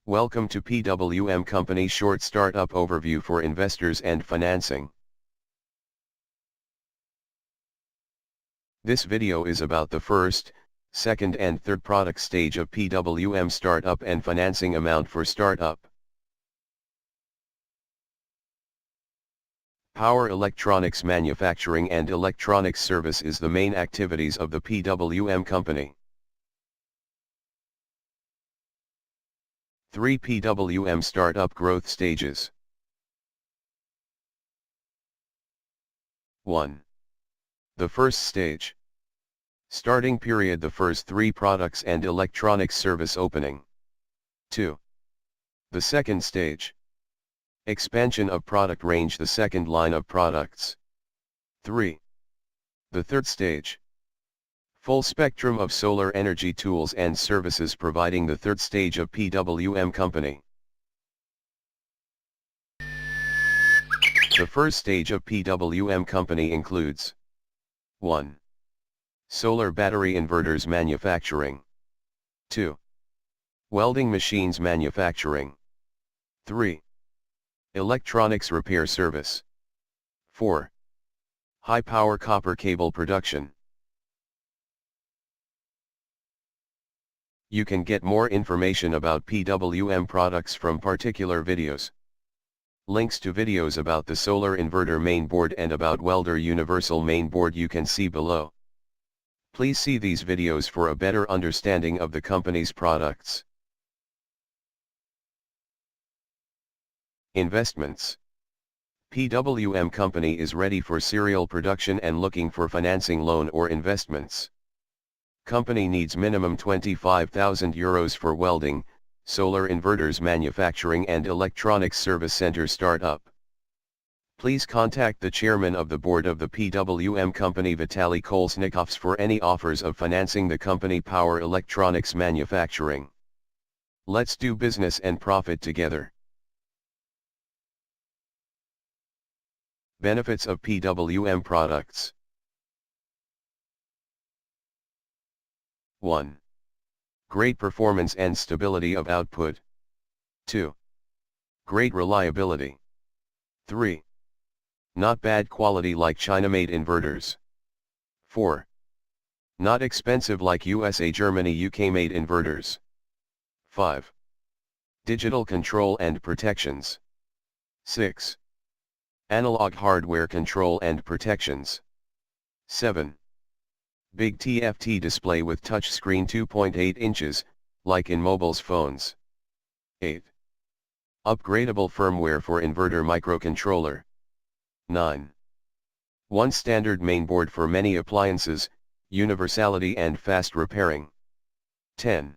Welcome to PWM Company Short Startup Overview for Investors and Financing. This video is about the first, second and third product stage of PWM Startup and financing amount for startup. Power electronics manufacturing and electronics service is the main activities of the PWM company. 3 PWM Startup Growth Stages. 1. The first stage. Starting period: the first 3 products and electronics service opening. 2. The second stage. Expansion of product range: the second line of products. 3. The third stage. Full spectrum of solar energy tools and services providing the third stage of PWM company. The first stage of PWM company includes 1. Solar battery inverters manufacturing. 2. Welding machines manufacturing. 3. Electronics repair service. 4. High power copper cable production. You can get more information about PWM products from particular videos. Links to videos about the solar inverter mainboard and about welder universal mainboard you can see below. Please see these videos for a better understanding of the company's products. Investments. PWM company is ready for serial production and looking for financing loan or investments. Company needs minimum €25,000 for welding, solar inverters manufacturing and electronics service center startup. Please contact the chairman of the board of the PWM company Vitaly Kolesnikovs for any offers of financing the company power electronics manufacturing. Let's do business and profit together. Benefits of PWM products. 1. Great performance and stability of output. 2. Great reliability. 3. Not bad quality like China-made inverters. 4. Not expensive like USA, Germany, UK-made inverters. 5. Digital control and protections. 6. Analog hardware control and protections. 7. Big TFT display with touchscreen 2.8 inches, like in mobiles phones. 8. Upgradable firmware for inverter microcontroller. 9. One standard mainboard for many appliances, universality and fast repairing. 10.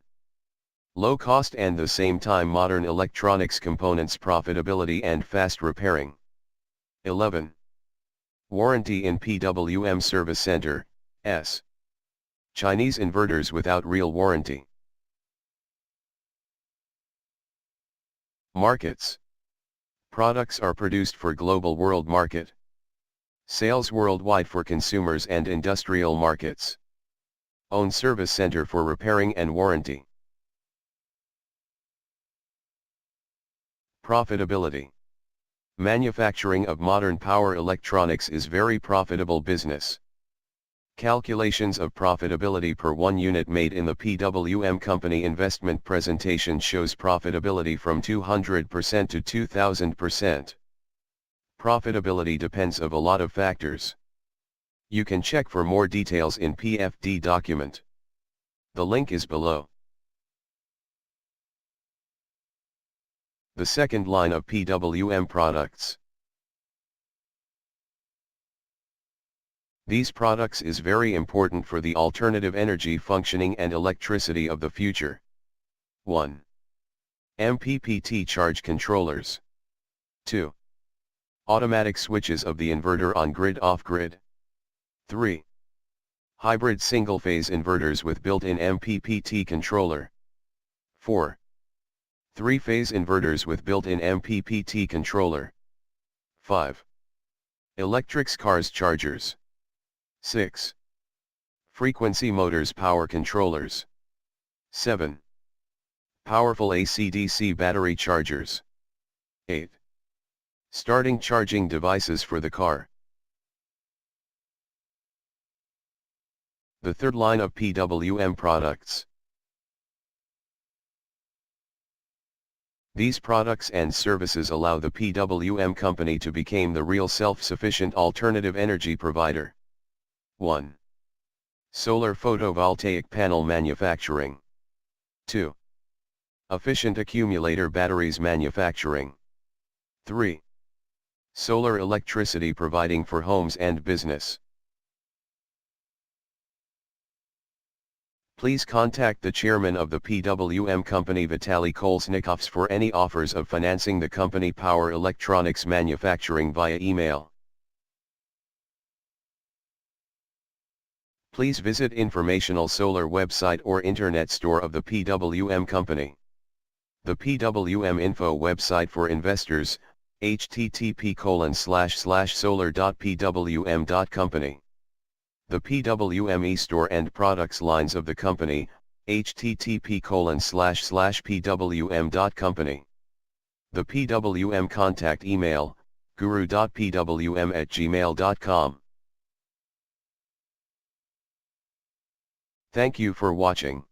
Low cost and the same time modern electronics components, profitability and fast repairing. 11. Warranty in PWM Service Center, S. Chinese inverters without real warranty. Markets. Products are produced for global world market. Sales worldwide for consumers and industrial markets. Own service center for repairing and warranty. Profitability. Manufacturing of modern power electronics is very profitable business. Calculations of profitability per 1 unit made in the PWM company investment presentation shows profitability from 200% to 2000%. Profitability depends of a lot of factors. You can check for more details in PFD document. The link is below. The second line of PWM products. These products is very important for the alternative energy functioning and electricity of the future. 1. MPPT charge controllers. 2. Automatic switches of the inverter on grid off grid. 3. Hybrid single-phase inverters with built-in MPPT controller. 4. 3-phase inverters with built-in MPPT controller. 5. Electric cars chargers. 6. Frequency motors power controllers. 7. Powerful AC/DC battery chargers. 8. Starting charging devices for the car. The third line of PWM products. These products and services allow the PWM company to become the real self-sufficient alternative energy provider. 1. Solar photovoltaic panel manufacturing. 2. Efficient accumulator batteries manufacturing. 3. Solar electricity providing for homes and business. Please contact the chairman of the PWM company Vitaly Kolesnikovs for any offers of financing the company power electronics manufacturing via email. Please visit informational solar website or internet store of the PWM company. The PWM info website for investors, http://solar.pwm.company. The PWM e-store and products lines of the company, http://pwm.company. The PWM contact email, guru.pwm@gmail.com. Thank you for watching.